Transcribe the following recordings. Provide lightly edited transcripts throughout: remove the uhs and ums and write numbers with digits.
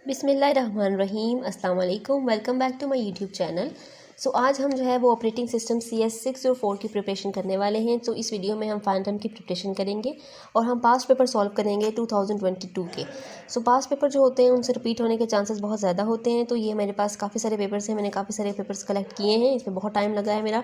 बिस्मिल्लाहिर्रहमानिर्रहीम अस्सलाम वालेकुम। Welcome back to my YouTube channel. So आज हम जो है वो ऑपरेटिंग सिस्टम CS604 की प्रिपरेशन करने वाले हैं। तो इस वीडियो में हम फाइनल की प्रिपरेशन करेंगे और हम पास्ट पेपर सॉल्व करेंगे 2022 के। सो पास्ट पेपर जो होते हैं उनसे रिपीट होने के चांसेस बहुत ज़्यादा होते हैं। तो ये मेरे पास काफ़ी सारे पेपर्स हैं, मैंने काफ़ी सारे पेपर्स कलेक्ट किए हैं। इसमें बहुत टाइम लगा है मेरा,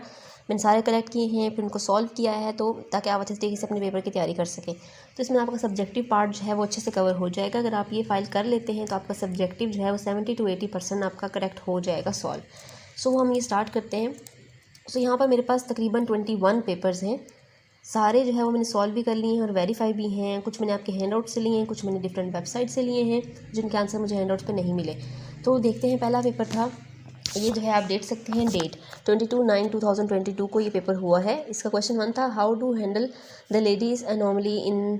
मैंने सारे कलेक्ट किए हैं फिर उनको सॉल्व किया है, तो ताकि आप अच्छे तरीके से अपने पेपर की तैयारी कर सकें। तो इसमें आपका सब्जेक्टिव पार्ट जो है वो अच्छे से कवर हो जाएगा। अगर आप ये फाइल कर लेते हैं तो आपका सब्जेक्टिव जो है वो 70 to 80% आपका करेक्ट हो जाएगा सॉल्व। सो हम ये स्टार्ट करते हैं। सो यहाँ पर मेरे पास तकरीबन 21 पेपर्स हैं। सारे जो है वो मैंने सॉल्व भी कर लिए हैं और वेरीफाई भी हैं। कुछ मैंने आपके हैंड आउट से लिए हैं, कुछ मैंने डिफरेंट वेबसाइट से लिए हैं जिनके आंसर मुझे हैंड आउट पर नहीं मिले। तो देखते हैं, पहला पेपर था ये जो है, आप देख सकते हैं डेट 22/9/2022 को ये पेपर हुआ है। इसका क्वेश्चन 1 था, how to handle the ladies anomaly in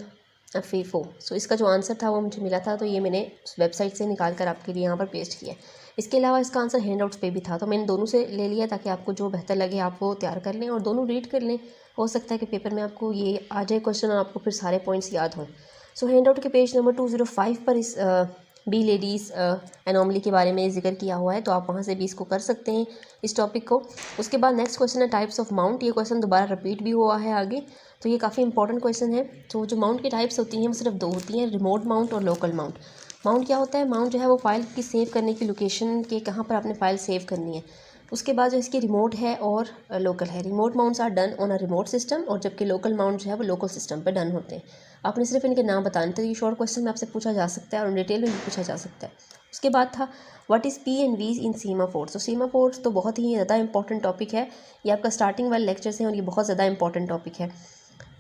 FIFO। So इसका जो आंसर था वो मुझे मिला था, तो ये मैंने उस वेबसाइट से निकाल कर आपके लिए यहाँ पर पेस्ट किया है। इसके अलावा इसका आंसर हैंड आउट्स पे भी था, तो मैंने दोनों से ले लिया ताकि आपको जो बेहतर लगे आप वो तैयार कर लें और दोनों रीड कर लें। हो सकता है कि पेपर में आपको ये आ जाए क्वेश्चन और आपको फिर सारे पॉइंट्स याद हों। सो हैंड आउट के पेज नंबर 205 पर इस बी लेडीज़ एनॉमली के बारे में जिक्र किया हुआ है, तो आप वहाँ से भी इसको कर सकते हैं इस टॉपिक को। उसके बाद नेक्स्ट क्वेश्चन है टाइप्स ऑफ माउंट। ये क्वेश्चन दोबारा रिपीट भी हुआ है आगे, तो ये काफ़ी इंपॉर्टेंट क्वेश्चन है। तो जो माउंट की टाइप्स होती हैं वो सिर्फ 2 होती हैं, रिमोट माउंट और लोकल माउंट। माउंट क्या होता है? माउंट जो है वो फाइल की सेव करने की लोकेशन के कहाँ पर आपने फाइल सेव करनी है। उसके बाद जो इसकी रिमोट है और लोकल है। Remote mounts are done on a remote system, और जबकि लोकल माउंट जो है वो लोकल सिस्टम पर डन होते हैं। आपने सिर्फ इनके नाम बताने थे। ये शॉर्ट क्वेश्चन में आपसे पूछा जा सकता है और डिटेल में भी पूछा जा सकता है। उसके बाद था what is P and V's इन सीमाफोर्स। तो सीमाफोर्स तो बहुत ही ज़्यादा इंपॉर्टेंट टॉपिक है, ये आपका स्टार्टिंग वाले लेक्चर्स हैं और ये बहुत ज़्यादा इंपॉर्टेंट टॉपिक है।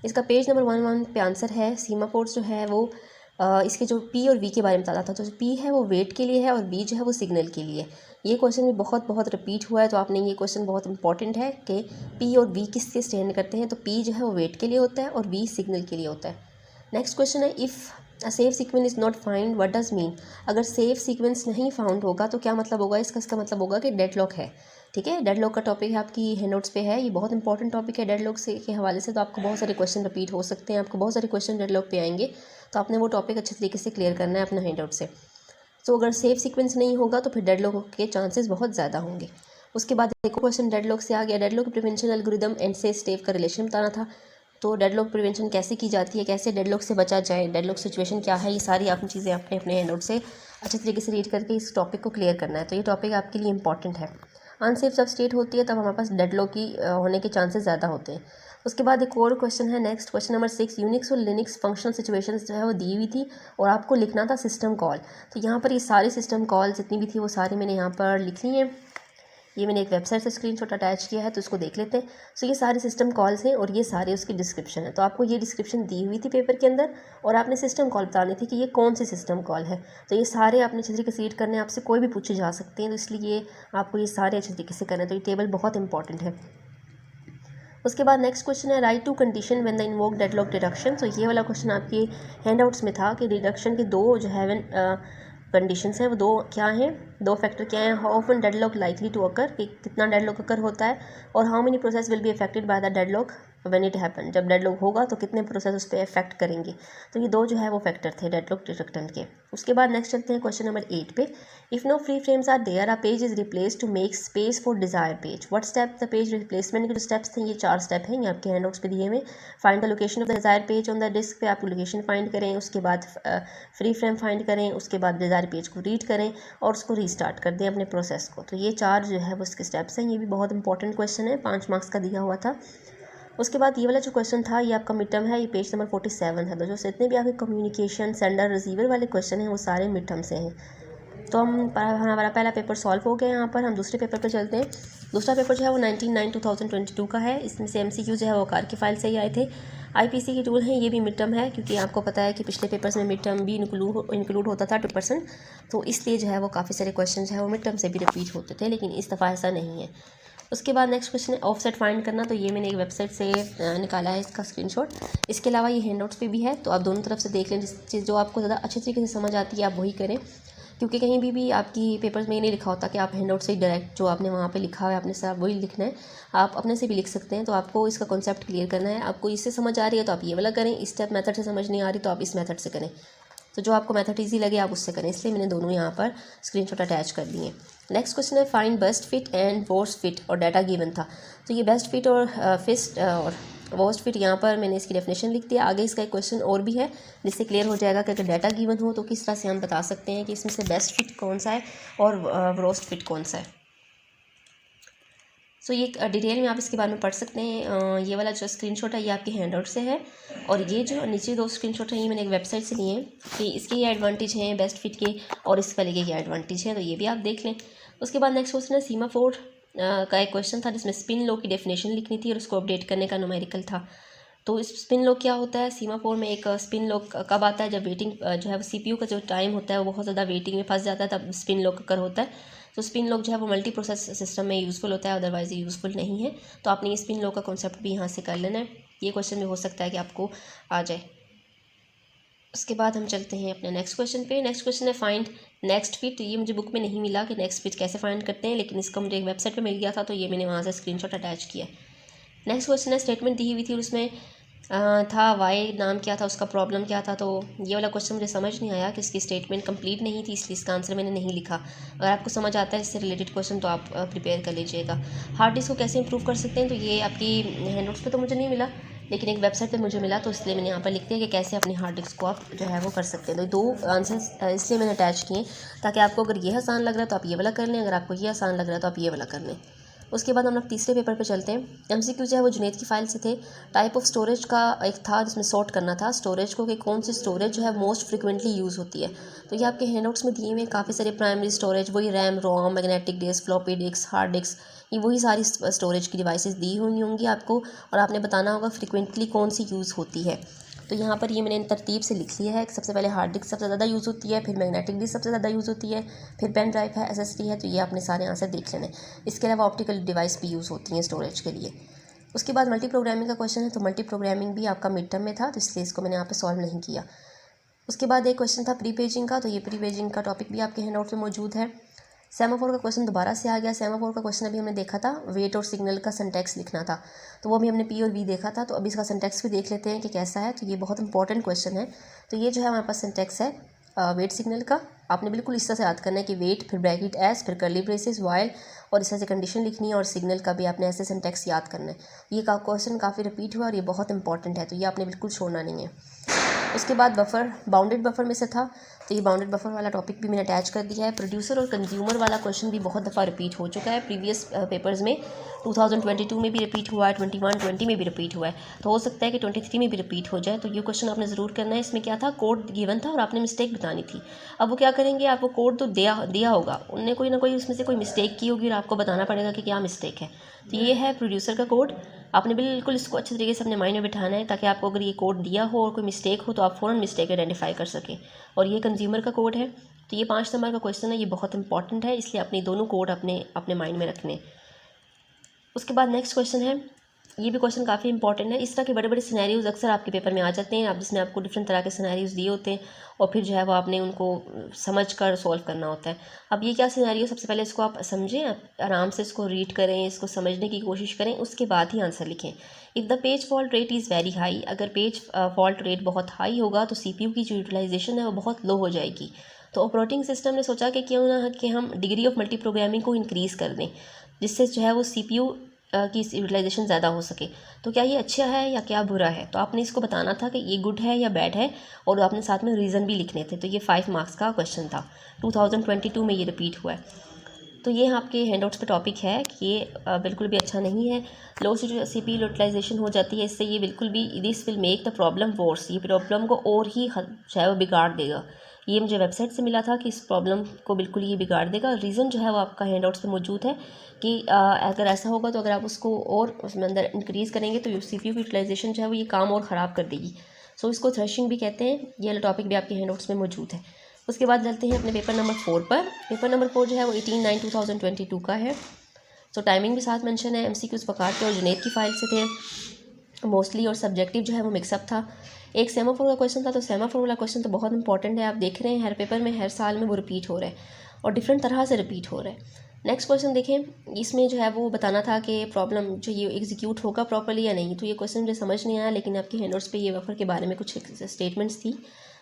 इसका पेज नंबर 11 पे आंसर है। सीमाफोर्स जो है वो इसके जो P और V के बारे में बताता था। तो जो P है वो वेट के लिए है और V जो है वो सिग्नल के लिए। ये क्वेश्चन भी बहुत रिपीट हुआ है, तो आपने ये क्वेश्चन बहुत इंपॉर्टेंट है कि P और V किससे स्टैंड करते हैं। तो P जो है वो वेट के लिए होता है और V सिग्नल के लिए होता है। नेक्स्ट क्वेश्चन है, if a safe sequence is not find what does mean. अगर सेफ सीक्वेंस नहीं फाउंड होगा तो क्या मतलब होगा इसका मतलब होगा कि डेडलॉक है। ठीक है, डेडलॉक का टॉपिक है आपकी हैंड नोट्स पे है, ये बहुत इंपॉर्टेंट टॉपिक है डेडलॉक से के हवाले से। तो आपको बहुत सारे क्वेश्चन रिपीट हो सकते हैं, आपको बहुत सारे क्वेश्चन डेडलॉक पे आएंगे, तो आपने वो टॉपिक अच्छे तरीके से क्लियर करना है अपना हैंड आउट से। तो अगर सेफ सीक्वेंस नहीं होगा तो फिर डेडलॉक के चांसेस बहुत ज़्यादा होंगे। उसके बाद एक क्वेश्चन डेडलॉक से आ गया, डेडलॉक प्रिवेंशन एल्गोरिदम एंड से स्टेप का रिलेशन बताना था। तो डेडलॉक प्रिवेंशन कैसे की जाती है, कैसे डेडलॉक से बचा जाए, डेडलॉक सिचुएशन क्या है, ये सारी आपने चीज़ें आपने अपने हैंड आउट से अच्छे तरीके से रीड करके इस टॉपिक को क्लियर करना है। तो ये टॉपिक आपके लिए इंपॉर्टेंट है। अनसेफ जब स्टेट होती है तब हमारे पास डेडलॉक की होने के चांसेस ज़्यादा होते हैं। उसके बाद एक और क्वेश्चन है, नेक्स्ट क्वेश्चन नंबर 6, यूनिक्स और लिनक्स फंक्शनल सिचुएशंस जो है वो दी हुई थी और आपको लिखना था सिस्टम कॉल। तो यहाँ पर ये सारी सिस्टम कॉल जितनी भी थी वो सारी मैंने यहाँ पर लिख ली हैं। ये मैंने एक वेबसाइट से स्क्रीनशॉट अटैच किया है, तो इसको देख लेते हैं। सो ये सारे सिस्टम कॉल्स हैं और ये सारे उसकी डिस्क्रिप्शन है। तो आपको ये डिस्क्रिप्शन दी हुई थी पेपर के अंदर और आपने सिस्टम कॉल बतानी थी कि ये कौन सी सिस्टम कॉल है। तो ये सारे आपने अच्छे तरीके से रीड करने हैं, आपसे कोई भी पूछे जा सकते हैं, तो इसलिए आपको ये सारे अच्छे तरीके से करना है। तो ये टेबल बहुत इंपॉर्टेंट है। उसके बाद नेक्स्ट क्वेश्चन है, write two condition when the invoke deadlock deduction. तो ये वाला क्वेश्चन आपके हैंडआउट्स में था कि डिडक्शन के दो जो है कंडीशंस हैं, वो दो क्या हैं, दो फैक्टर क्या हैं। How often deadlock likely to occur, कि कितना डेडलॉक अकर होता है, और how many process will be affected by the deadlock when it happen. जब डेडलॉक होगा तो कितने प्रोसेस उस पर अफेक्ट करेंगे। तो ये दो जो है वो फैक्टर थे डेडलॉक डिडक्शन के। उसके बाद नेक्स्ट चलते हैं क्वेश्चन नंबर 8 पे, if no free frames are there a page is replace to make space for desire page, what step the page replacement के जो स्टेप्स थे, ये 4 स्टेप हैं, ये आपके हैंड नोट्स पे दिए हुए। Find the location of the desire page on the disk, पे आप लोकेशन फाइंड करें, उसके बाद फ्री फ्रेम फाइंड करें, उसके बाद डिजायर पेज को रीड करें और उसको रीस्टार्ट कर दें अपने प्रोसेस को। तो ये 4 जो है वो इसके स्टेप्स हैं। ये भी बहुत इंपॉर्टेंट क्वेश्चन है, 5 मार्क्स का दिया हुआ था। उसके बाद ये वाला जो क्वेश्चन था ये आपका मिड टर्म है, ये पेज नंबर 47 है। तो जो जितने भी आपके कम्युनिकेशन सेंडर रिसीवर वाले क्वेश्चन हैं वो सारे मिड टर्म से हैं। तो हमारा पहला पेपर सॉल्व हो गया। यहाँ पर हम दूसरे पेपर पर चलते हैं। दूसरा पेपर जो है वो 19/9/2022 का है। इसमें से MCQ जो है वो कार की फाइल से ही आए थे। IPC के टूल हैं, ये भी मिड टर्म है, क्योंकि आपको पता है कि पिछले पेपर्स में मिड टर्म भी इंक्लूड होता था 2%, तो इसलिए जो है वो काफ़ी सारे क्वेश्चन जो है वो मिड टर्म से भी रिपीट होते थे, लेकिन इस दफ़ा ऐसा नहीं है। उसके बाद नेक्स्ट क्वेश्चन है ऑफसेट फाइंड करना। तो ये मैंने एक वेबसाइट से निकाला है इसका स्क्रीनशॉट। इसके अलावा ये हैंड नोट्स पे भी है, तो आप दोनों तरफ से देख लें, जिस चीज़ जो आपको ज़्यादा अच्छे तरीके से समझ आती है आप वही करें, क्योंकि कहीं भी आपकी पेपर्स में ये नहीं लिखा होता कि आप हैंड आउट से ही डायरेक्ट जो आपने वहाँ पे लिखा है अपने से आप वही लिखना है। आप अपने से भी लिख सकते हैं। तो आपको इसका कॉन्सेप्ट क्लियर करना है। आपको इससे समझ आ रही है तो आप ये वाला करें, इस स्टेप मेथड से समझ नहीं आ रही तो आप इस मेथड से करें। तो जो आपको मेथड ईजी लगे आप उससे करें, इसलिए मैंने दोनों यहाँ पर स्क्रीनशॉट अटैच कर दिए। नेक्स्ट क्वेश्चन है find best fit and worst fit और डाटा गिवन था। तो ये बेस्ट फिट और फिस्ट और वर्स्ट फिट यहाँ पर मैंने इसकी डेफिनेशन लिख दिया। आगे इसका एक क्वेश्चन और भी है जिससे क्लियर हो जाएगा कि अगर डाटा गिवन हो तो किस तरह से हम बता सकते हैं कि इसमें से बेस्ट फिट कौन सा है और वर्स्ट फिट कौन सा है। सो ये डिटेल में आप इसके बारे में पढ़ सकते हैं। ये वाला जो स्क्रीनशॉट है ये आपके हैंडआउट से है, और ये जो नीचे दो स्क्रीनशॉट हैं ये मैंने एक वेबसाइट से लिए हैं कि इसके ये एडवांटेज हैं बेस्ट फिट के और इस वाले के क्या एडवांटेज हैं, तो ये भी आप देख लें। उसके बाद नेक्स्ट क्वेश्चन है सीमाफोर का एक क्वेश्चन था जिसमें स्पिन लॉ की डेफिनेशन लिखनी थी और उसको अपडेट करने का न्यूमेरिकल था। तो इस स्पिन लॉ क्या होता है, सीमाफोर में एक स्पिन लॉ कब आता है, जब वेटिंग जो है वो CPU का जो टाइम होता है वो बहुत ज़्यादा वेटिंग में फंस जाता है, तब स्पिन लॉ कर होता है। तो स्पिन लॉक जो है वो मल्टी प्रोसेस सिस्टम में यूज़फुल होता है, अदरवाइज ये यूज़फुल नहीं है। तो आपने ये स्पिन लॉक का कॉन्सेप्ट भी यहाँ से कर लेना है, ये क्वेश्चन भी हो सकता है कि आपको आ जाए। उसके बाद हम चलते हैं अपने नेक्स्ट क्वेश्चन पे। नेक्स्ट क्वेश्चन है फाइंड नेक्स्ट फिट। ये मुझे बुक में नहीं मिला कि नेक्स्ट फिट कैसे फाइंड करते हैं, लेकिन इसका मुझे एक वेबसाइट पे मिल गया था, तो ये मैंने वहाँ से स्क्रीनशॉट अटैच किया। नेक्स्ट क्वेश्चन है स्टेटमेंट दी हुई थी और उसमें था वाई नाम क्या था, उसका प्रॉब्लम क्या था। तो ये वाला क्वेश्चन मुझे समझ नहीं आया कि इसकी स्टेटमेंट कंप्लीट नहीं थी, इसलिए इसका आंसर मैंने नहीं लिखा। अगर आपको समझ आता है इससे रिलेटेड क्वेश्चन तो आप प्रिपेयर कर लीजिएगा। हार्ड डिस्क को कैसे इंप्रूव कर सकते हैं, तो ये आपकी हैंडआउट्स पे तो मुझे नहीं मिला, लेकिन एक वेबसाइट पे मुझे मिला, तो इसलिए मैंने यहाँ पर लिख दिया कि कैसे अपनी हार्ड डिस्क को आप जो है वो कर सकते हैं। तो दो आंसर्स इसलिए मैंने अटैच किए ताकि आपको अगर ये आसान लग रहा है तो आप ये वाला कर लें, अगर आपको ये आसान लग रहा है तो आप ये वाला कर लें। उसके बाद हम लोग तीसरे पेपर पे चलते हैं। MCQ जो है वो जुनैद की फ़ाइल से थे। टाइप ऑफ स्टोरेज का एक था जिसमें सॉर्ट करना था स्टोरेज को कि कौन सी स्टोरेज जो है मोस्ट फ्रिक्वेंटली यूज़ होती है। तो ये आपके हैंडआउट्स में दिए हुए काफ़ी सारे प्राइमरी स्टोरेज, वही RAM, ROM, magnetic disk, floppy disk, hard disk, ये वही सारी स्टोरेज की डिवाइसेस दी हुई होंगी आपको, और आपने बताना होगा फ्रिक्वेंटली कौन सी यूज़ होती है। तो यहाँ पर ये मैंने इन तरतीब से लिख लिया है कि सबसे पहले हार्ड डिस्क सबसे ज़्यादा यूज़ होती है, फिर मैग्नेटिक डिस्क सबसे ज़्यादा यूज़ होती है, फिर पेन ड्राइव है, SSD है। तो ये आपने सारे आंसर देख लेने। इसके अलावा ऑप्टिकल डिवाइस भी यूज़ होती हैं स्टोरेज के लिए। उसके बाद मल्टी प्रोग्रामिंग का क्वेश्चन है, तो मल्टी प्रोग्रामिंग भी आपका मिड टर्म में था, तो इसलिए इसको मैंने यहाँ पे सॉल्व नहीं किया। उसके बाद एक क्वेश्चन था प्री पेजिंग का, तो ये प्री पेजिंग का टॉपिक भी आपके हैंडआउट में मौजूद है। सेमाफोर का क्वेश्चन दोबारा से आ गया। सेमाफोर का क्वेश्चन अभी हमने देखा था, वेट और सिग्नल का सिंटैक्स लिखना था, तो वो भी हमने P और V देखा था। तो अभी इसका सिंटैक्स भी देख लेते हैं कि कैसा है। तो ये बहुत इंपॉर्टेंट क्वेश्चन है। तो ये जो है हमारे पास सिंटैक्स है वेट सिग्नल का, आपने बिल्कुल इस तरह से याद करना है कि वेट, फिर ब्रैकेट एस, फिर कर्ली ब्रेसेस, वाइल, और इस तरह से कंडीशन लिखनी है, और सिग्नल का भी आपने ऐसे सिंटैक्स याद करना है। ये का क्वेश्चन काफ़ी रिपीट हुआ और ये बहुत इंपॉर्टेंट है, तो ये आपने बिल्कुल छोड़ना नहीं है। उसके बाद बफर, बाउंडेड बफर में से था, तो ये बाउंडेड बफर वाला टॉपिक भी मैंने अटैच कर दिया है। प्रोड्यूसर और कंज्यूमर वाला क्वेश्चन भी बहुत दफ़ा रिपीट हो चुका है प्रीवियस पेपर्स में। 2022 में भी रिपीट हुआ है, 21-20 में भी रिपीट हुआ है, तो हो सकता है कि 23 में भी रिपीट हो जाए। तो ये क्वेश्चन आपने ज़रूर करना है। इसमें क्या था, कोड गिवन था और आपने मिस्टेक बतानी थी। अब वो क्या करेंगे, आपको कोड तो दिया होगा, उनने कोई ना कोई उसमें से कोई मिस्टेक की होगी और आपको बताना पड़ेगा कि क्या मिस्टेक है। तो ये है प्रोड्यूसर का कोड। आपने बिल्कुल इसको अच्छे तरीके से अपने माइंड में बिठाना है ताकि आपको अगर ये कोड दिया हो और कोई मिस्टेक हो तो आप फ़ौरन मिस्टेक आइडेंटिफाई कर सकें। और ये कंज्यूमर का कोड है। तो ये 5 नंबर का क्वेश्चन है, ये बहुत इंपॉर्टेंट है, इसलिए अपने दोनों कोड अपने माइंड में रखने। उसके बाद नेक्स्ट क्वेश्चन है, ये भी क्वेश्चन काफ़ी इंपॉर्टेंट है। इस तरह के बड़े बड़े सिनेरियोज अक्सर आपके पेपर में आ जाते हैं, आप जिसमें आपको डिफरेंट तरह के सिनेरियोज दिए होते हैं और फिर जो है वो आपने उनको समझ कर सॉल्व करना होता है। अब ये क्या सिनेरियो, सबसे पहले इसको आप समझें, आराम से इसको रीड करें, इसको समझने की कोशिश करें, उसके बाद ही आंसर लिखें। If the page fault rate is very high, अगर पेज फॉल्ट रेट बहुत हाई होगा तो CPU की जो यूटिलाइजेशन है वो बहुत लो हो जाएगी। तो ऑपरेटिंग सिस्टम ने सोचा कि क्यों ना कि हम डिग्री ऑफ मल्टी प्रोग्रामिंग को इंक्रीज़ कर दें, जिससे जो है वो CPU की यूटिलाइजेशन ज़्यादा हो सके। तो क्या ये अच्छा है या क्या बुरा है, तो आपने इसको बताना था कि ये गुड है या बैड है, और आपने साथ में रीज़न भी लिखने थे। तो ये 5 मार्क्स का क्वेश्चन था, 2022 में ये रिपीट हुआ है। तो ये आपके हैंडआउट्स पे टॉपिक है कि ये बिल्कुल भी अच्छा नहीं है। लो CPU यूटिलाइजेशन हो जाती है, इससे ये बिल्कुल भी, this will make the problem worse, ये प्रॉब्लम को और ही जो है वो बिगाड़ देगा। ये मुझे वेबसाइट से मिला था कि इस प्रॉब्लम को बिल्कुल ही बिगाड़ देगा। रीज़न जो है वो आपका हैंडआउट्स पे मौजूद है कि अगर ऐसा होगा तो अगर आप उसको और उसमें अंदर इंक्रीज़ करेंगे तो CPU की यूटिलाइजेशन जो है वो ये काम और ख़राब कर देगी। सो इसको थ्रेशिंग भी कहते हैं। ये वाला टॉपिक भी आपके हैंडआउट्स में मौजूद है। उसके बाद चलते हैं अपने पेपर नंबर 4 पर। पेपर नंबर 4 जो है वो 18/9/2022 का है। सो टाइमिंग भी साथ मेंशन है। MCQs वक़ार के और जुनैद की फ़ाइल से थे मोस्टली, और सब्जेक्टिव जो है वो मिक्सअप था। एक सेमाफोर का क्वेश्चन था, तो सेमाफोर वाला क्वेश्चन तो बहुत इंपॉर्टेंट है, आप देख रहे हैं हर पेपर में, हर साल में वो रिपीट हो रहा है और डिफरेंट तरह से रिपीट हो रहा है। नेक्स्ट क्वेश्चन देखें, इसमें जो है वो बताना था कि प्रॉब्लम जो ये एग्जीक्यूट होगा प्रॉपर्ली या नहीं। तो ये क्वेश्चन मुझे समझ नहीं आया, लेकिन आपके हैंडआउट्स पे ये बफर के बारे में कुछ स्टेटमेंट्स थी,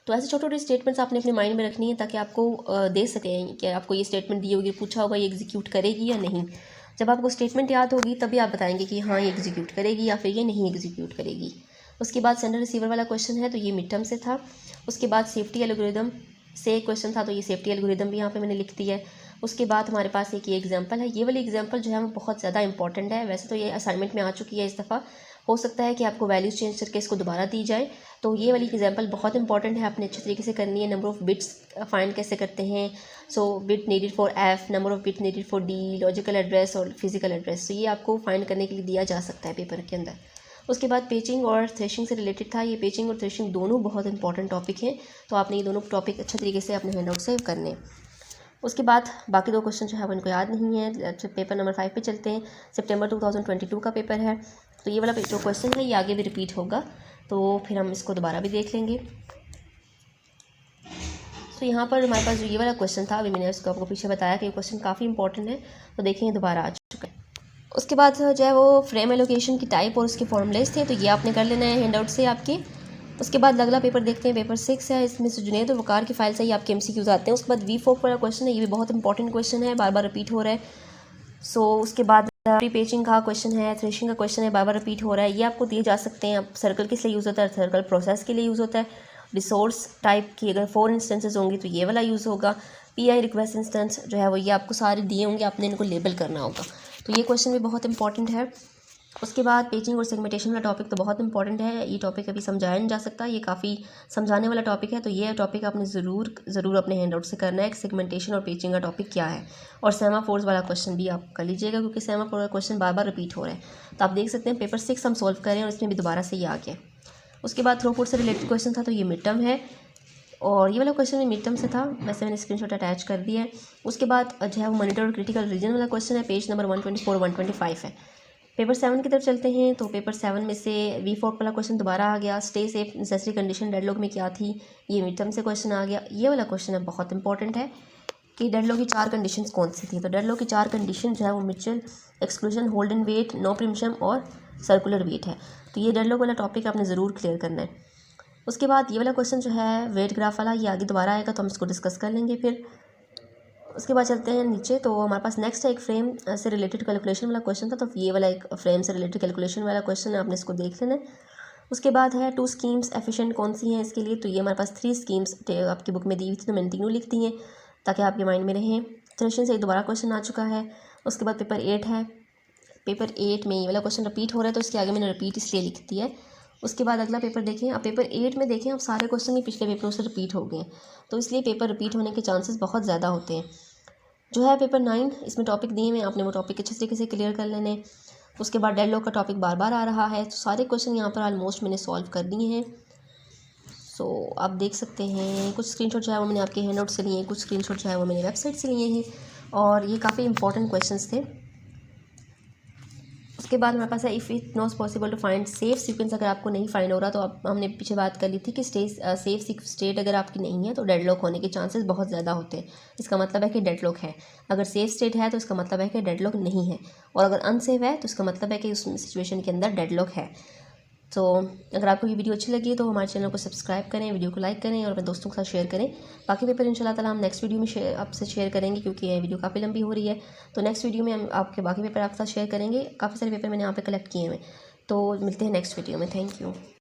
तो ऐसे छोटे छोटे स्टेटमेंट्स आपने अपने माइंड में रखनी है ताकि आपको दे सकें कि आपको ये स्टेटमेंट दी होगी, पूछा होगा ये एग्जीक्यूट करेगी या नहीं। जब आपको स्टेटमेंट याद होगी तभी आप बताएंगे कि हाँ ये एग्जीक्यूट करेगी या फिर ये नहीं एग्जीक्यूट करेगी। उसके बाद सेंडर रिसीवर वाला क्वेश्चन है, तो ये मिड टर्म से था। उसके बाद सेफ्टी एल्गोरिदम से क्वेश्चन था, तो ये सेफ्टी एल्गोरिदम भी यहाँ पे मैंने लिख दिया है। उसके बाद हमारे पास एक ये एग्जांपल है, ये वाली एग्जांपल जो है वो बहुत ज़्यादा इंपॉर्टेंट है। वैसे तो ये असाइनमेंट में आ चुकी है इस दफ़ा, हो सकता है कि आपको वैल्यूज़ चेंज करके इसको दोबारा दी जाए। तो ये वाली एग्जांपल बहुत इंपॉर्टेंट है, आपने अच्छे तरीके से करनी है। नंबर ऑफ़ बिट्स फाइंड कैसे करते हैं, so bit needed for F, number of bit needed for D, logical address और फिजिकल एड्रेस, तो ये आपको फाइंड करने के लिए दिया जा सकता है पेपर के अंदर। उसके बाद पेचिंग और थ्रेशिंग से रिलेटेड था। ये पेचिंग और थ्रेशिंग दोनों बहुत इंपॉर्टेंट टॉपिक हैं, तो आपने ये दोनों टॉपिक अच्छे तरीके से अपने हैंडआउट से करने। उसके बाद बाकी 2 क्वेश्चन जो है वो इनको याद नहीं है। पेपर नंबर 5 पे चलते हैं। सितंबर 2022 का पेपर है, तो ये वाला जो क्वेश्चन है ये आगे भी रिपीट होगा, तो फिर हम इसको दोबारा भी देख लेंगे। तो यहाँ पर हमारे पास जो ये वाला क्वेश्चन था, अभी मैंने उसको आपको पीछे बताया कि ये क्वेश्चन काफ़ी इंपॉर्टेंट है, तो देखेंगे दोबारा आ चुका है। उसके बाद जो है वो फ्रेम एलोकेशन की टाइप और उसके फॉर्मूलेज थे, तो ये आपने कर लेना है हैंडआउट से आपके। उसके बाद अगला पेपर देखते हैं, पेपर 6 है। इसमें से जुनैद और वकार की फाइल से ही आपके MCQs आते हैं। उसके बाद V4 वाला क्वेश्चन है, ये भी बहुत इंपॉर्टेंट क्वेश्चन है, बार बार रिपीट हो रहा है। सो उसके बाद प्री पेचिंग का क्वेश्चन है, थ्रेशिंग का क्वेश्चन है, बार बार रिपीट हो रहा है। ये आपको दिए जा सकते हैं। अब सर्कल किस लिए यूज़ होता है, सर्कल प्रोसेस के लिए यूज़ होता है। रिसोर्स टाइप की अगर 4 इंस्टेंसेस होंगी तो ये वाला यूज़ होगा। PI रिक्वेस्ट इंस्टेंस जो है वो ये आपको सारे दिए होंगे, आपने इनको लेबल करना होगा, तो ये क्वेश्चन भी बहुत इंपॉर्टेंट है। उसके बाद पेचिंग और सेगमेंटेशन वाला टॉपिक तो बहुत इंपॉर्टेंट है। ये टॉपिक अभी समझाया नहीं जा सकता, ये काफ़ी समझाने वाला टॉपिक है, तो ये टॉपिक आपने ज़रूर अपने हैंडआउट से करना है कि सेगमेंटेशन और पेचिंग का टॉपिक क्या है। और सेमाफोर्स वाला क्वेश्चन भी आप कर लीजिएगा, क्योंकि सेमाफोर वाला क्वेश्चन बार बार रिपीट हो रहा है। तो आप देख सकते हैं पेपर 6 हम सॉल्व करें और इसमें भी दोबारा से ये आ गया। उसके बाद थ्रूपुट से रिलेटेड क्वेश्चन था, तो ये मिड टर्म है, और ये वाला क्वेश्चन भी मिड टर्म से था, वैसे मैंने स्क्रीनशॉट अटैच कर दिया है। उसके बाद जो है वो मॉनिटर और क्रिटिकल रीजन वाला क्वेश्चन है, पेज नंबर 124 125 है। पेपर 7 की तरफ चलते हैं, तो पेपर 7 में से V4 वाला क्वेश्चन दोबारा आ गया। Stay safe necessary condition deadlock में क्या थी, ये मिड टर्म से क्वेश्चन आ गया। ये वाला क्वेश्चन है बहुत इंपॉर्टेंट है कि डेडलॉक की 4 कंडीशंस कौन सी थी। तो डेडलॉक की 4 कंडीशन जो है वो mutual exclusion, hold and wait, no preemption और सर्कुलर वेट है। तो ये डेडलॉक वाला टॉपिक आपने ज़रूर क्लियर करना है। उसके बाद ये वाला क्वेश्चन जो है वेट ग्राफ वाला, ये आगे दोबारा आएगा तो हम इसको डिस्कस कर लेंगे फिर। उसके बाद चलते हैं नीचे, तो हमारे पास नेक्स्ट है एक फ्रेम से रिलेटेड कैलकुलेशन वाला क्वेश्चन था, तो ये वाला एक फ्रेम से रिलेटेड कैलकुलेशन वाला क्वेश्चन है, आपने इसको देख लेना है। उसके बाद है 2 स्कीम्स एफिशिएंट कौन सी हैं इसके लिए, तो ये हमारे पास 3 स्कीम्स आपकी बुक में दी हुई थी, तो मैंने तीनों लिख दी हैं ताकि आपके माइंड में रहें। थ्रेशिंग से एक दोबारा क्वेश्चन आ चुका है। उसके बाद पेपर 8 है, पेपर 8 में ये वाला क्वेश्चन रिपीट हो रहा है, तो इसके आगे मैंने रिपीट इसलिए लिख दिया है। उसके बाद अगला पेपर देखें, अब पेपर 8 में देखें, अब सारे क्वेश्चन ही पिछले पेपरों से रिपीट हो गए, तो इसलिए पेपर रिपीट होने के चांसेस बहुत ज़्यादा होते हैं। जो है पेपर 9, इसमें टॉपिक दिए हुए, आपने वो टॉपिक अच्छे तरीके से क्लियर कर लेने। उसके बाद डेडलॉक का टॉपिक बार बार आ रहा है, तो सारे क्वेश्चन यहाँ पर ऑलमोस्ट मैंने सॉल्व कर दिए हैं। सो आप देख सकते हैं कुछ स्क्रीनशॉट जो है वो मैंने आपके हैंडआउट से लिए हैं, कुछ स्क्रीनशॉट जो है वो मैंने वेबसाइट से लिए हैं, और ये काफ़ी इंपॉर्टेंट क्वेश्चंस थे। उसके बाद हमारे पास है if it not possible to find safe sequence, अगर आपको नहीं फाइंड हो रहा, तो आप हमने पीछे बात कर ली थी कि सेफ स्टेट अगर आपकी नहीं है तो डेडलॉक होने के चांसेस बहुत ज़्यादा होते हैं। इसका मतलब है कि डेडलॉक है। अगर सेफ स्टेट है तो इसका मतलब है कि डेडलॉक नहीं है, और अगर अनसेफ है तो इसका मतलब है कि उस सिचुएशन के अंदर डेडलॉक है। तो अगर आपको ये वीडियो अच्छी लगी तो हमारे चैनल को सब्सक्राइब करें, वीडियो को लाइक करें और अपने दोस्तों के साथ शेयर करें। बाकी पेपर इंशाल्लाह ताला हम नेक्स्ट वीडियो में आपसे शेयर करेंगे, क्योंकि ये वीडियो काफ़ी लंबी हो रही है। तो नेक्स्ट वीडियो में हम आपके बाकी पेपर आपके साथ शेयर करेंगे। काफ़ी सारे पेपर मैंने यहाँ पे कलेक्ट किए हैं, तो मिलते हैं नेक्स्ट वीडियो में। Thank you.